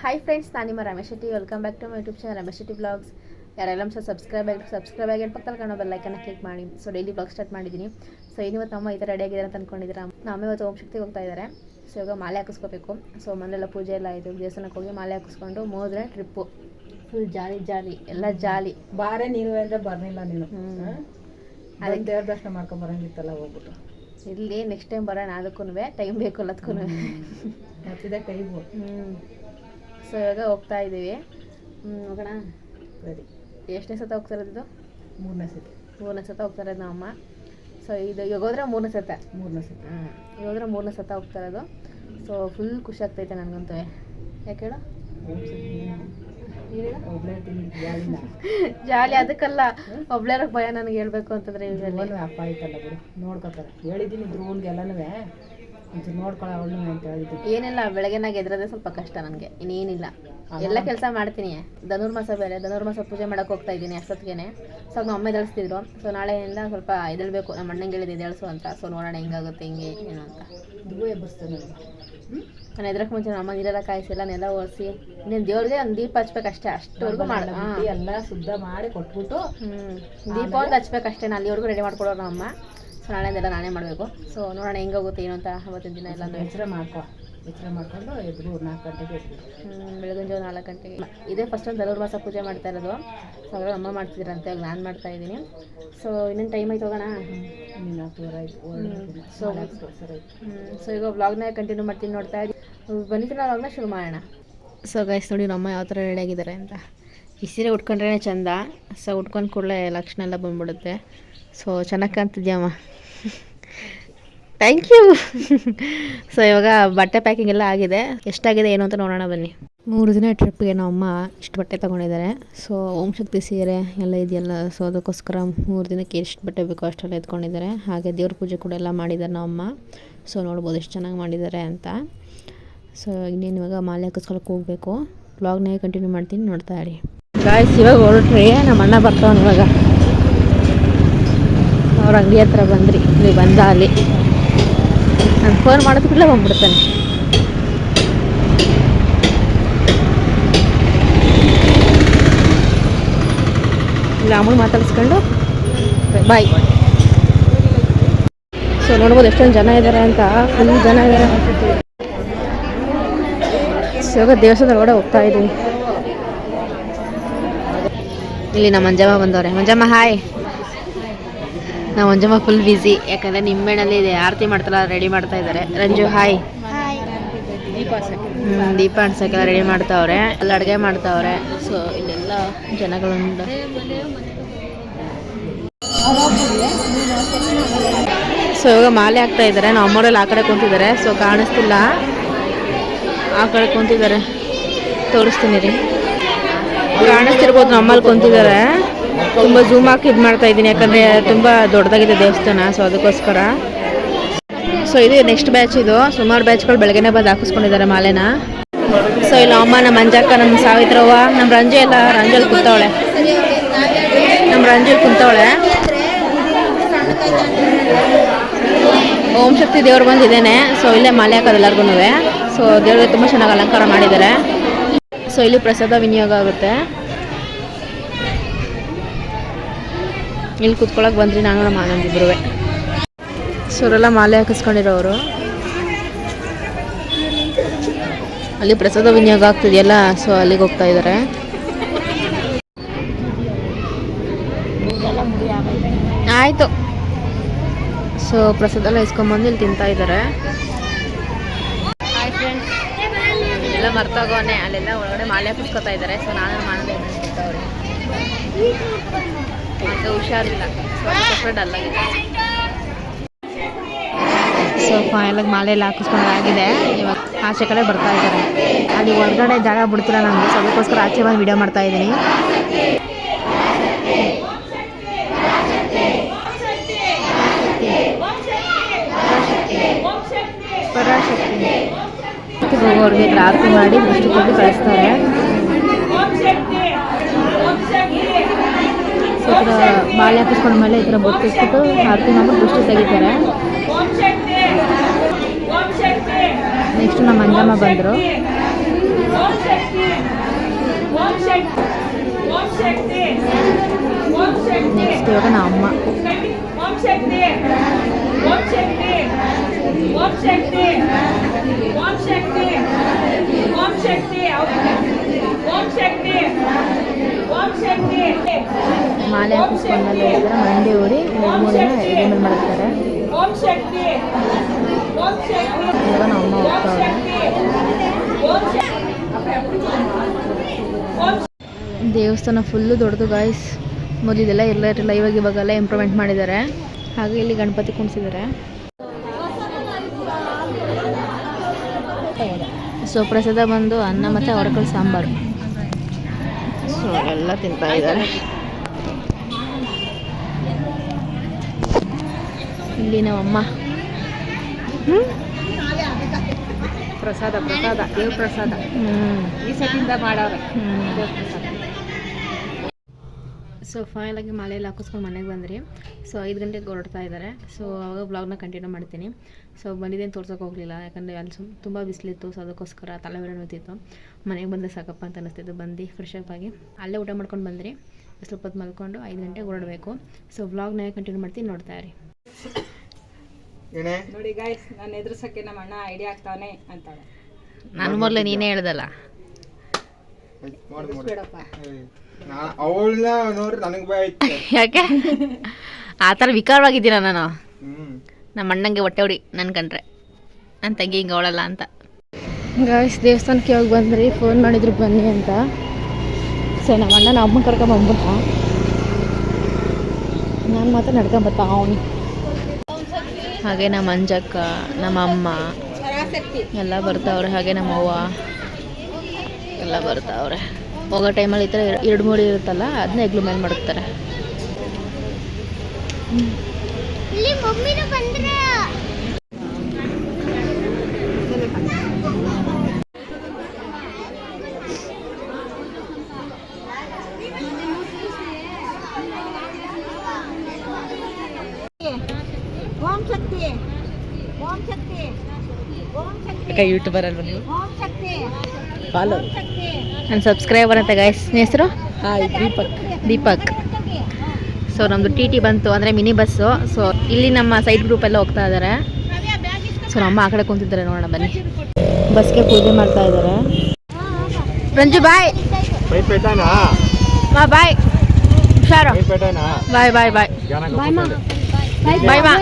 Hi friends, ನಾನು ನಿಮ್ಮ Ramesh Shetty. Welcome back to my YouTube channel Ramesh Shetty vlogs. ಯಾರೆಲ್ಲ ಸಬ್ಸ್ಕ್ರೈಬ್ ಆಗಿ ಪಕ್ಕದಲ್ಲಿ ಕಾಣೋ ಬೆಲ್ಲೈಕನ್ನ ಕ್ಲಿಕ್ ಮಾಡಿ. ಸೊ ಡೈಲಿ ಬ್ಲಾಗ್ ಸ್ಟಾರ್ಟ್ ಮಾಡಿದ್ದೀನಿ. ಸೊ ಇವತ್ತು ಅಮ್ಮ ಈ ಥರ ರೆಡಿ ಆಗಿದ್ದಾರೆ ಅಂತ ಅಂದ್ಕೊಂಡಿದ್ದೀರಾ. ನಮ್ಮ ಇವತ್ತು ಓಂ ಶಕ್ತಿಗೆ ಹೋಗ್ತಾ ಇದ್ದಾರೆ. ಸೊ ಇವಾಗ ಮಾಲೆ ಹಾಕಿಸ್ಕೋಬೇಕು. ಸೊ ಮನೆಯಲ್ಲ ಪೂಜೆ ಎಲ್ಲ ಆಯಿತು, ದೇವಸ್ಥಾನಕ್ಕೆ ಹೋಗಿ ಮಾಲೆ ಹಾಕಿಸ್ಕೊಂಡು ಹೋದ್ರೆ ಟ್ರಿಪ್ಪು ಫುಲ್ ಜಾಲಿ ಎಲ್ಲ ಜಾಲಿ. ಬಾರೆ ನೀರು ಅಂದರೆ ಬರ್ನಿಲ್ಲ ನೀನು. ಅದಕ್ಕೆ ದೇವ್ರ ದರ್ಶನ ಮಾಡ್ಕೊಂಡು ಬರೋಂಗಿತ್ತಲ್ಲ, ಹೋಗ್ಬಿಟ್ಟು ಇಲ್ಲಿ ನೆಕ್ಸ್ಟ್ ಟೈಮ್ ಬರೋಣ. ಅದಕ್ಕೂ ಟೈಮ್ ಬೇಕು ಎಲ್ಲದಕ್ಕೂ. ಮತ್ತಿದೆ ಟೈಮು. ಸೊ ಇವಾಗ ಹೋಗ್ತಾ ಇದ್ದೀವಿ. ಹೋಗೋಣ. ಸರಿ, ಎಷ್ಟನೇ ಸತ ಹೋಗ್ತಾ ಇರೋದು? ಮೂರನೇ ಸತ ಹೋಗ್ತಾ ಇರೋದು ನಮ್ಮ ಅಮ್ಮ. ಸೊ ಇದು ಇವಾಗ ಹೋದ್ರೆ ಮೂರನೇ ಸತ ಇವಾಗ ಮೂರನೇ ಸತ ಹೋಗ್ತಾ ಇರೋದು. ಸೊ ಫುಲ್ ಖುಷಿ ಆಗ್ತೈತೆ ನನಗಂತೂ. ಯಾಕೆ ಹೇಳು? ಜಾಲಿ ಅದಕ್ಕಲ್ಲ, ಒಬ್ಳೇರಕ್ಕೆ ಭಯ ನನಗೆ ಹೇಳ್ಬೇಕು ಅಂತಂದ್ರೆ. ಅಪ್ಪ ಆಯ್ತಲ್ಲ ಬಿಡು, ನೋಡ್ಕೊತಾರೆ. ಹೇಳಿದ್ದೀನಿ ಧ್ರುವನ್ಗೆಲ್ಲನೂ ಒಂಚೂರು ನೋಡ್ಕೊಳ್ಳೋ ಅವಳು ಅಂತ ಹೇಳಿದ್ದೀನಿ. ಏನಿಲ್ಲ, ಬೆಳಗ್ಗೆನಾಗ ಎದ್ರದೇ ಸ್ವಲ್ಪ ಕಷ್ಟ ನನಗೆ, ಇನ್ನೇನಿಲ್ಲ. ಎಲ್ಲ ಕೆಲಸ ಮಾಡ್ತೀನಿ. ಧನುರ್ಮಾಸ ಬೇರೆ, ಧನುರ್ಮಾಸ ಪೂಜೆ ಮಾಡೋಕೆ ಹೋಗ್ತಾ ಇದ್ದೀನಿ ಅಷ್ಟೊತ್ತಿಗೆ. ಸೊ ನಮ್ಮ ಅಮ್ಮ ಎದ್ದೇಳಿಸ್ತಿದ್ರು. ಸೊ ನಾಳೆಯಿಂದ ಸ್ವಲ್ಪ ಎದ್ದೇಳಬೇಕು, ನಮ್ಮ ಅಣ್ಣಂಗೆ ಹೇಳಿದ್ದು ಎದ್ದೇಳಿಸು ಅಂತ. ಸೊ ನೋಡೋಣ ಹೆಂಗಾಗುತ್ತೆ ಹಿಂಗೆ ಏನು ಅಂತ. ಧ್ರುವ ಎಬ್ಬಿಸ್ತಾನೆ. ನಾನು ಎದ್ರಕ್ಕೆ ಮುಂಚೆ ನಮ್ಮ ನೀರೆಲ್ಲ ಕಾಯಿಸಿಲ್ಲ, ನೆಲ ಒರೆಸಿ ಇನ್ನೇನು ದೇವ್ರಿಗೆ ಒಂದು ದೀಪ ಹಚ್ಬೇಕಷ್ಟೇ. ಅಷ್ಟವರೆಗೂ ಮಾಡಿ ಎಲ್ಲ ಶುದ್ಧ ಮಾಡಿ ಕೊಟ್ಬಿಟ್ಟು ದೀಪ ಒಂದು ಹಚ್ಬೇಕಷ್ಟೇ. ನಾನು ಅಲ್ಲಿವರೆಗೂ ರೆಡಿ ಮಾಡ್ಕೊಡೋರು ನಮ್ಮಮ್ಮ. ಸೊ ನಾಳೆಯಿಂದೆಲ್ಲ ನಾನೇ ಮಾಡಬೇಕು. ಸೊ ನೋಡೋಣ ಹೆಂಗಾಗುತ್ತೆ ಏನು ಅಂತ. ಅವತ್ತಿನ ದಿನ ಎಲ್ಲ ಎಚ್ಚರ ಮಾಡ್ಕೊಂಡು ಎದ್ರು 4 ಗಂಟೆಗೆ ಬೆಳಗಿನ ಜಾವ 4 ಗಂಟೆಗೆ. ಇದೇ ಫಸ್ಟ್ ಒಂದು ಧನುರ್ಮಾಸ ಪೂಜೆ ಮಾಡ್ತಾ ಇರೋದು. ಸೊ ಅವಾಗ ಅಮ್ಮ ಮಾಡ್ತಿದ್ರಂತೆ, ಇವಾಗ ನಾನು ಮಾಡ್ತಾ ಇದ್ದೀನಿ. ಸೊ ಇನ್ನೇನು ಟೈಮ್ ಆಯ್ತು, ಹೋಗೋಣ. ಸೊ ಈಗ ವ್ಲಾಗ್ನ ಕಂಟಿನ್ಯೂ ಮಾಡ್ತೀನಿ, ನೋಡ್ತಾ ಇದ್ದೀನಿ. ಬಂದಿದ್ದೀನಿ ವ್ಲಾಗ್ನ ಶುರು ಮಾಡೋಣ. ಸೊ ಗೈಸ್ ನೋಡಿ ನಮ್ಮ ಯಾವ ಥರ ರೆಡಿ ಆಗಿದ್ದಾರೆ ಅಂತ. ಈ ಸೀರೆ ಉಟ್ಕೊಂಡ್ರೇ ಚಂದ. ಸೊ ಉಟ್ಕೊಂಡು ಕೂಡಲೇ ಲಕ್ಷಣ ಎಲ್ಲ ಬಂದ್ಬಿಡುತ್ತೆ. ಸೊ ಚೆನ್ನಾಗಿ ಕಾಣ್ತಿದ್ಯಮ್ಮ. Thank you. ಸೊ ಇವಾಗ ಬಟ್ಟೆ ಪ್ಯಾಕಿಂಗ್ ಎಲ್ಲ ಆಗಿದೆ. ಎಷ್ಟಾಗಿದೆ ಏನು ಅಂತ ನೋಡೋಣ ಬನ್ನಿ. 3 ದಿನ ಟ್ರಿಪ್ಗೆ ನಮ್ಮಮ್ಮ ಇಷ್ಟು ಬಟ್ಟೆ ತೊಗೊಂಡಿದ್ದಾರೆ. ಸೊ ಓಂ ಶಕ್ತಿ ಸೀರೆ ಎಲ್ಲ ಇದೆಯಲ್ಲ, ಸೊ ಅದಕ್ಕೋಸ್ಕರ 3 ದಿನಕ್ಕೆ ಎಷ್ಟು ಬಟ್ಟೆ ಬೇಕೋ ಅಷ್ಟೆಲ್ಲ ಎತ್ಕೊಂಡಿದ್ದಾರೆ. ಹಾಗೆ ದೇವ್ರ ಪೂಜೆ ಕೂಡ ಎಲ್ಲ ಮಾಡಿದ್ದಾರೆ ನಮ್ಮಮ್ಮ. ಸೊ ನೋಡ್ಬೋದು ಎಷ್ಟು ಚೆನ್ನಾಗಿ ಮಾಡಿದ್ದಾರೆ ಅಂತ. ಸೊ ಇನ್ನೇನು ಇವಾಗ ಮಾಲೆ ಹಾಕಿಸ್ಕೊಳಕ್ಕೆ ಹೋಗಬೇಕು. ವ್ಲಾಗ್ನೇ ಕಂಟಿನ್ಯೂ ಮಾಡ್ತೀನಿ, ನೋಡ್ತಾ ಇರಿ. ಗಾಯ್ಸ್ ಇವಾಗ ಹೊರಟ್ರಿ, ನಮ್ಮ ಅಣ್ಣ ಬರ್ತಾವನು ಇವಾಗ. ಅವ್ರ ಅಂಗಡಿ ಹತ್ರ ಬಂದ್ರಿ, ನೀವು ಬಂದ ಅಲ್ಲಿ ನಾನು ಫೋನ್ ಮಾಡೋದಕ್ಕೆಲ್ಲ ಬಂದ್ಬಿಡ್ತಾನೆ. ಇಲ್ಲ ಅಮ್ಮನ ಮಾತಾಡಿಸ್ಕೊಂಡು ಬಾಯ್. ಸೊ ನೋಡ್ಬೋದು ಎಷ್ಟೊಂದು ಜನ ಇದ್ದಾರೆ ಅಂತ. ಫುಲ್ ಜನ ಇದ್ದಾರೆ. ಸೊ ಇವಾಗ ದೇವಸ್ಥಾನದ ಒಳಗಡೆ ಹೋಗ್ತಾ ಇದ್ದೀವಿ. ಇಲ್ಲಿ ನಮ್ಮ ಮಂಜಮ್ಮ ಬಂದವ್ರೆ. ಮಂಜಮ್ಮ ಹಾಯ್. ನಾವು ಮಂಜಮ್ಮ ಫುಲ್ ಬ್ಯುಸಿ, ಯಾಕಂದರೆ ನಿಂಬೆಣ್ಣಲ್ಲಿ ಇದೆ ಆರತಿ ಮಾಡ್ತಾರ, ರೆಡಿ ಮಾಡ್ತಾ ಇದ್ದಾರೆ. ರಂಜು ಹಾಯ್. ದೀಪ ಅಣ್ಸಕ್ಕೆಲ್ಲ ರೆಡಿ ಮಾಡ್ತಾವ್ರೆ, ಅಲ್ಲಿ ಅಡುಗೆ ಮಾಡ್ತಾವ್ರೆ. ಸೊ ಇಲ್ಲೆಲ್ಲ ಜನಗಳುಂಟು. ಸೊ ಇವಾಗ ಮಾಲೆ ಹಾಕ್ತಾ ಇದ್ದಾರೆ. ನಾವು ಅಮ್ಮವರೆಲ್ಲ ಆ ಕಡೆ ಕುಂತಿದ್ದಾರೆ. ಸೊ ಕಾಣಿಸ್ತಿಲ್ಲ, ಆ ಕಡೆ ಕುಂತಿದ್ದಾರೆ. ತೋರಿಸ್ತೀನಿ ರೀ, ಕಾಣಿಸ್ತಿರ್ಬೋದು. ನಮ್ಮಲ್ಲಿ ಕುಂತಿದ್ದಾರೆ. ತುಂಬ ಝೂಮ್ ಹಾಕಿ ಇದು ಮಾಡ್ತಾ ಇದ್ದೀನಿ, ಯಾಕಂದರೆ ತುಂಬ ದೊಡ್ಡದಾಗಿದೆ ದೇವಸ್ಥಾನ. ಸೊ ಅದಕ್ಕೋಸ್ಕರ. ಸೊ ಇದು ನೆಕ್ಸ್ಟ್ ಬ್ಯಾಚ್. ಇದು ಸುಮಾರು ಬ್ಯಾಚ್ಗಳು ಬೆಳಗ್ಗೆನೇ ಬಂದು ಹಾಕಿಸ್ಕೊಂಡಿದ್ದಾರೆ ಮಾಲೆನ. ಸೊ ಇಲ್ಲ ಅಮ್ಮ, ನಮ್ಮ ಮಂಜಕ್ಕ, ನಮ್ಮ ಸಾವಿತ್ರವ್ವ, ನಮ್ಮ ರಂಜು ಎಲ್ಲ ರಂಜಲ್ಲಿ ಕುಂತವಳೆ. ಓಂ ಶಕ್ತಿ ದೇವ್ರು ಬಂದಿದ್ದೇನೆ. ಸೊ ಇಲ್ಲೇ ಮಾಲೆ ಹಾಕೋದು ಎಲ್ಲರಿಗೂ. ಸೊ ದೇವ್ರಿಗೆ ತುಂಬ ಚೆನ್ನಾಗಿ ಅಲಂಕಾರ ಮಾಡಿದ್ದಾರೆ. ಸೊ ಇಲ್ಲಿ ಪ್ರಸಾದ ವಿನಿಯೋಗ ಆಗುತ್ತೆ. ಇಲ್ಲಿ ಕುತ್ಕೊಳಕ್ಕೆ ಬಂದ್ರಿ ನಾನು ನಮ್ಮ ಆನಂದಿಬ್ರು. ಸೊ ಅವರೆಲ್ಲ ಮಾಲೆ ಹಾಕಿಸ್ಕೊಂಡಿರೋರು. ಅಲ್ಲಿ ಪ್ರಸಾದ ವಿನಿಯೋಗ ಆಗ್ತಿದೆಯಲ್ಲ, ಸೊ ಅಲ್ಲಿಗೆ ಹೋಗ್ತಾ ಇದ್ದಾರೆ. ಆಯಿತು. ಸೊ ಪ್ರಸಾದ ಎಲ್ಲ ಇಸ್ಕೊಂಬಂದು ಇಲ್ಲಿ ತಿಂತಾ ಇದ್ದಾರೆ. ಹಾಯ್ ಫ್ರೆಂಡ್ಸ್, ಎಲ್ಲ ಮರ್ತೋಗೋನೆ. ಅಲ್ಲೆಲ್ಲ ಒಳಗಡೆ ಮಾಲೆ ಹಾಕಿಸ್ಕೊತಾ ಇದ್ದಾರೆ. ಸೊ ನಾನು ಮಾಡಿದೆ ತಿಂತವ್ರೆ. ಮತ್ತೆ ಹುಷಾರಿಲ್ಲ, ಸೊ ಡಲ್ ಆಗಿದೆ. ಸೊ ಫೈನಲಾಗಿ ಮಾಲೆ ಎಲ್ಲ ಹಾಕಿಸ್ಕೊಂಡಾಗಿದೆ. ಇವಾಗ ಆಚೆ ಕಡೆ ಬರ್ತಾ ಇದ್ದಾರೆ. ಅಲ್ಲಿ ಹೊರಗಡೆ ಜಾಗ ಬಿಡ್ತಿಲ್ಲ ನಮಗೆ. ಸೊ ಅದಕ್ಕೋಸ್ಕರ ಆಚೆ ಬಂದು ವಿಡಿಯೋ ಮಾಡ್ತಾ ಇದ್ದೀನಿ. ಪರಾಶಕ್ತಿ ಹೋಗೋರಿಗೆ ಆರತಿ ಮಾಡಿ ದೃಷ್ಟಿ ತೆಗೆದು ಕಳಿಸ್ತಾರೆ. ಸೊ ಈ ಥರ ಮಾಲೆ ಹಾಕಿಸ್ಕೊಂಡ್ಮೇಲೆ ಈ ಥರ ಬೊತ್ತಿಸ್ಬಿಟ್ಟು ಆರತಿ ಮಾಡ್ಬಿಟ್ಟು ದೃಷ್ಟಿ ತೆಗಿತಾರೆ. ನೆಕ್ಸ್ಟ್ ನಮ್ಮ ಮಂಜಮ್ಮ ಬಂದರು. ನೆಕ್ಸ್ಟ್ ಇವಾಗ ನಮ್ಮ ಅಮ್ಮ. ಮಾಲೆ ಹಾಕಿಸ್ಕೊಂಡಲ್ಲ ಇದ್ರೆ ಮಂಡಿ ಊರಿ 3 ದಿನ ಎದೆ ಮೇಲೆ ಮಾಡ್ತಾರೆ. ಇವಾಗ ನಮ್ಮ ಅಮ್ಮ ಹೋಗ್ತಾವ್ರೆ. ದೇವಸ್ಥಾನ ಫುಲ್ಲು ದೊಡ್ಡದು ಗಾಯ್ಸ್. ಮೊದಲಿದೆಲ್ಲ ಇರಲಿಲ್ಲ, ಇವಾಗೆಲ್ಲ ಇಂಪ್ರೂವ್ಮೆಂಟ್ ಮಾಡಿದ್ದಾರೆ. ಹಾಗೆ ಇಲ್ಲಿ ಗಣಪತಿ ಕುಣಿಸಿದ್ದಾರೆ. ಸೊ ಪ್ರಸಾದ ಬಂದು ಅನ್ನ ಮತ್ತು ಅವರೆಕಾಳು ಸಾಂಬಾರು. ಸೊ ಎಲ್ಲ ತಿಂತಾ ಇದ್ದಾರೆ. ಇಲ್ಲಿ ನಮ್ಮಮ್ಮ ಪ್ರಸಾದ ದೇವ್ರ ಪ್ರಸಾದ ಈ ಸತಿಯಿಂದ ಮಾಡವ್ರೆ ದೇವ್ರ ಪ್ರಸಾದ. ಸೊ ಫೈನಲಾಗಿ ಮಾಲೆಯಲ್ಲಿ ಹಾಕಿಸ್ಕೊಂಡು ಮನೆಗೆ ಬಂದ್ರಿ. ಸೊ 5 ಗಂಟೆಗೆ ಹೊರಡ್ತಾ ಇದ್ದಾರೆ. ಸೊ ಅವಾಗ ಬ್ಲಾಗ್ನ ಕಂಟಿನ್ಯೂ ಮಾಡ್ತೀನಿ. ಸೊ ಬಂದಿದ್ದೇನು ತೋರ್ಸೋಕೆ ಹೋಗಲಿಲ್ಲ, ಯಾಕಂದರೆ ಅಲ್ಲಿ ತುಂಬ ಬಿಸಿಲಿತ್ತು. ಸೊ ಅದಕ್ಕೋಸ್ಕರ ತಲೆಬೇರೆ ನೋಯ್ತಿತ್ತು. ಮನೆಗೆ ಬಂದರೆ ಸಾಕಪ್ಪ ಅಂತ ಅನ್ನಿಸ್ತಿತ್ತು. ಬಂದು ಫ್ರೆಶ್ ಅಪ್ ಆಗಿ ಅಲ್ಲೇ ಊಟ ಮಾಡ್ಕೊಂಡು ಬಂದ್ರಿ. ಸ್ವಲ್ಪ ಹೊತ್ತು ಮಲ್ಕೊಂಡು 5 ಗಂಟೆಗೆ ಹೊರಡಬೇಕು. ಸೊ ಬ್ಲಾಗ್ನ ಕಂಟಿನ್ಯೂ ಮಾಡ್ತೀನಿ, ನೋಡ್ತಾ ಇರಿ. ನೋಡಿ ಗಾಯ್ಸ್, ನಾನು ಎದುರಿಸೋಕ್ಕೆ ನಮ್ಮ ಅಣ್ಣ ಐಡಿಯಾ ಆಗ್ತಾವನೆ ಅಂತಾಳೆ. ನಾನು ಮೊದಲೇ ನೀನೇ ಹೇಳ್ದಲ್ಲ. ಬೇಡಪ್ಪ ಅವಳನ್ನ ನೋಡ್ರಿ ನನಗೆ ಭಯ ಆಯ್ತು. ಯಾಕೆ ಆ ಥರ ವಿಕಾರವಾಗಿದ್ದೀನ ನಾನು? ನಮ್ಮ ಅಣ್ಣಂಗೆ ಹೊಟ್ಟೆ ಹೊಡಿ ನನ್ನ ಕಂಡ್ರೆ, ನನ್ನ ತಂಗಿ ಹಿಂಗೆ ಅವಳಲ್ಲ ಅಂತ. ಗಾಯ್ಸ್ ದೇವಸ್ಥಾನಕ್ಕೆ ಯಾವಾಗ ಬಂದ್ರಿ, ಫೋನ್ ಮಾಡಿದ್ರು ಬನ್ನಿ ಅಂತ. ಸೊ ನಮ್ಮ ಅಣ್ಣ ನಮ್ಮ ಅಮ್ಮ ಕರ್ಕೊಂಬಂದ್ಬಿಟ್ಟ. ನಾನು ಮಾತ್ರ ನಡ್ಕೊಂಬತ್ತ ಅವನು. ಹಾಗೆ ನಮ್ಮ ಅಂಜಕ್ಕ, ನಮ್ಮ ಅಮ್ಮ ಎಲ್ಲ ಬರ್ತಾವ್ರೆ. ಹಾಗೆ ನಮ್ಮ ಅವ್ವ ಎಲ್ಲ ಬರ್ತಾವ್ರೆ. ಹೋಗೋ ಟೈಮಲ್ಲಿ ಈ ಥರ 2-3 ಇರುತ್ತಲ್ಲ, ಅದನ್ನ ಎಗ್ಲು ಮೇಲೆ ಮಾಡುತ್ತಾರೆ. ಯೂಟ್ಯೂಬರ್ ಅಲ್ವಾ ನೀವು? ಫಾಲೋ ನನ್ನ ಸಬ್ಸ್ಕ್ರೈಬರ್ ಅಂತ ಗಾಯ್ಸ್. ನಿಮ್ಮ ಹೆಸರು? ಹಾಯ್ ದೀಪಕ್. ಸೊ ನಮ್ಮದು ಟಿ ಬಂತು, ಅಂದರೆ ಮಿನಿ ಬಸ್ಸು. ಸೊ ಇಲ್ಲಿ ನಮ್ಮ ಸೈಡ್ ಗ್ರೂಪ್ ಎಲ್ಲ ಹೋಗ್ತಾ ಇದ್ದಾರೆ. ಸೊ ನಮ್ಮ ಆ ಕಡೆ ಕುಂತಿದ್ದಾರೆ, ನೋಡೋಣ ಬನ್ನಿ. ಬಸ್ಗೆ ಪೂಜೆ ಮಾಡ್ತಾ ಇದ್ದಾರೆ. ರಂಜು ಬಾಯ್ ಬಾಯ್, ಹುಷಾರು. ಬಾಯ್ ಬಾಯ್ ಬಾಯ್ ಬಾಯ್ ಮಾ.